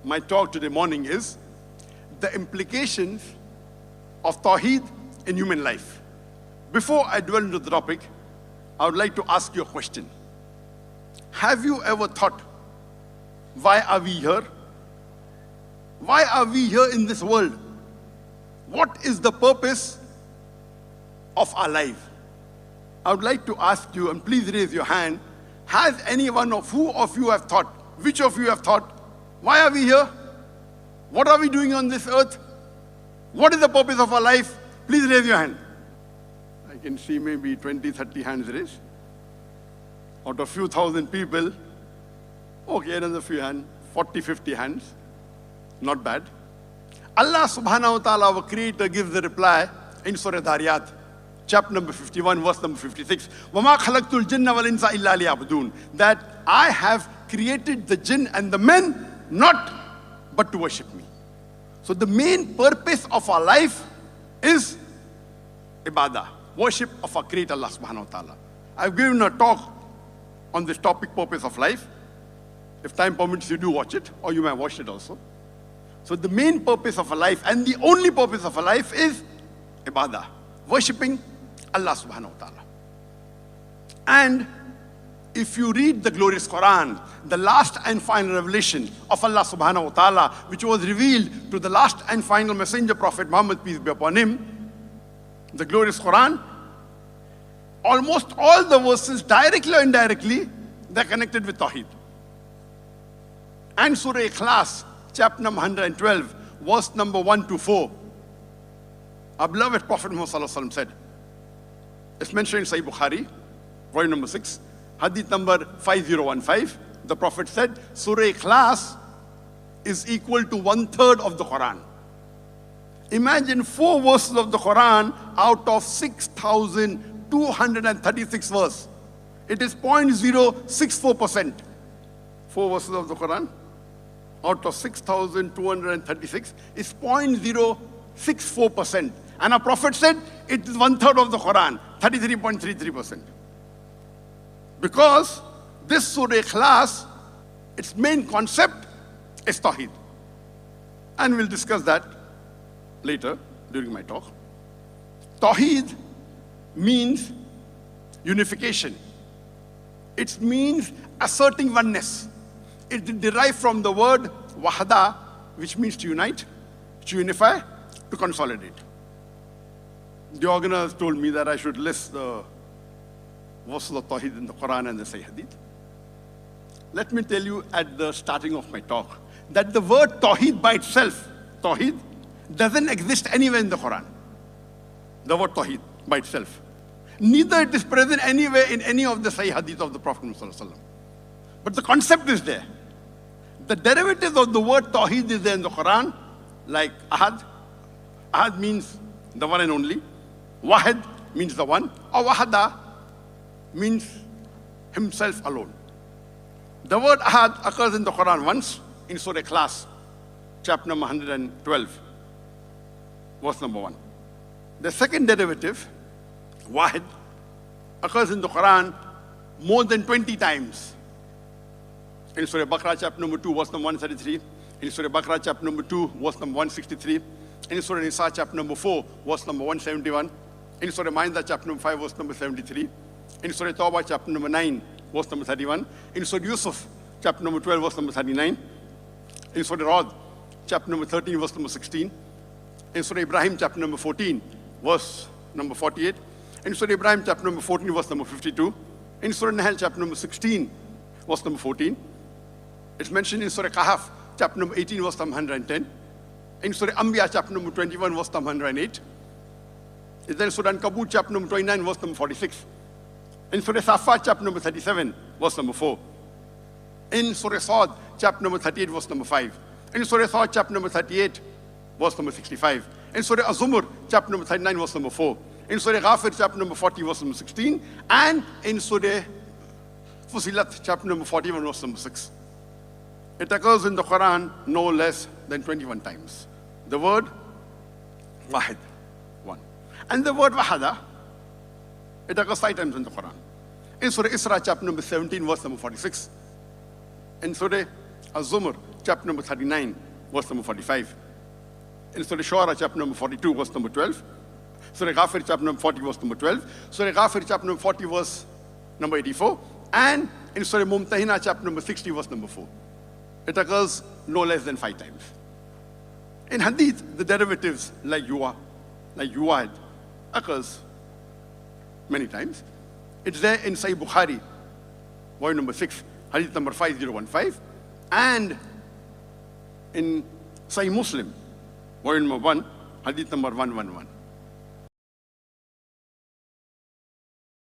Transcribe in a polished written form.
my talk today morning is the implications of Tawheed in human life. Before I dwell into the topic, I would like to ask you a question. Have you ever thought, why are we here? Why are we here in this world? What is the purpose of our life? I would like to ask you, and please raise your hand, has anyone of who of you have thought, which of you have thought, why are we here? What are we doing on this earth? What is the purpose of our life? Please raise your hand. I can see maybe 20, 30 hands raised. Out of few thousand people, okay, another few hands, 40, 50 hands. Not bad. Allah subhanahu wa ta'ala, our creator, gives the reply in Surah Dhariyat, chapter number 51, verse number 56. وَمَا خَلَقْتُ الْجِنَّ وَالْإِنسَ إِلَّا لِيَعْبُدُونَ. That I have created the jinn and the men not but to worship me. So the main purpose of our life is ibadah, worship of our creator Allah subhanahu wa ta'ala. I've given a talk on this topic, purpose of life. If time permits, you do watch it, or you may watch it also. So the main purpose of a life and the only purpose of a life is ibadah, worshipping Allah subhanahu wa ta'ala. And if you read the glorious Quran, the last and final revelation of Allah subhanahu wa ta'ala, which was revealed to the last and final messenger prophet Muhammad, peace be upon him, the glorious Quran, almost all the verses, directly or indirectly, they're connected with Tawheed. And Surah Ikhlas, chapter number 112, verse number 1 to 4. Our beloved Prophet Muhammad said, it's mentioned in Sahih Bukhari, volume number 6, Hadeeth number 5015. The Prophet said, Surah Ikhlas is equal to 1/3 of the Quran. Imagine 4 verses of the Quran out of 6,236 verses. It is 0.064%. 4 verses of the Quran out of 6,236 is 0.064%. And our Prophet said it is 1/3 of the Quran, 33.33%. Because this Surah Ikhlas, its main concept is Tawheed. And we'll discuss that later during my talk. Tawheed means unification. It means asserting oneness. It is derived from the word wahda, which means to unite, to unify, to consolidate. The organizers told me that I should list the verses of Tawheed in the Quran and the Sahih Hadith. Let me tell you at the starting of my talk that the word Tawheed by itself, Tawheed, doesn't exist anywhere in the Quran. The word Tawheed by itself. Neither it is present anywhere in any of the Sahih Hadith of the Prophet ﷺ. But the concept is there. The derivatives of the word Tawheed is there in the Quran, like Ahad. Ahad means the one and only. Wahid means the one. Or Wahada means himself alone. The word Ahad occurs in the Quran once in Surah Ikhlas, chapter number 112, verse number 1. The second derivative, Wahid, occurs in the Quran more than 20 times. In Surah Baqarah, chapter number 2, verse number 133. In Surah Baqarah, chapter number 2, verse number 163. In Surah Nisa, chapter number 4, verse number 171. In Surah Ma'idah, chapter number 5, verse number 73. In Surah Tawbah, chapter number 9, verse number 31. In Surah Yusuf, chapter number 12, verse number 39. In Surah Ra'd, chapter number 13, verse number 16. In Surah Ibrahim, chapter number 14, verse number 48. In Surah Ibrahim, chapter number 14, verse number 52. In Surah Nahl, chapter number 16, verse number 14. It's mentioned in Surah Kahf, chapter number 18, verse number 110. In Surah Anbiya, chapter number 21, verse number 108. It's then Surah Ankabut, chapter number 29, verse number 46. In Surah Safat, chapter number 37, verse number 4. In Surah Sa'd, chapter number 38, verse number 5. In Surah Sa'd, chapter number 38, verse number 65. In Surah Az-Zumur, chapter number 39, verse number 4. In Surah Ghafir, chapter number 40, verse number 16. And in Surah Fusilat, chapter number 41, verse number 6. It occurs in the Quran no less than 21 times. The word Wahid, one. And the word Wahada, it occurs 5 times in the Quran. In Surah Isra, chapter number 17, verse number 46. In Surah Az-Zumur, chapter number 39, verse number 45. In Surah Shura, chapter number 42, verse number 12. Surah Ghafir, chapter number 40, verse number 12. Surah Ghafir, chapter number 40, verse number 84. And in Surah Mumtahina, chapter number 60, verse number 4. It occurs no less than 5 times. In Hadith, the derivatives like yuwa, like yuwad, occurs many times. It's there in Sahih Bukhari, volume number 6, Hadith number 5015, and in Sahih Muslim, volume number 1, Hadith number 111.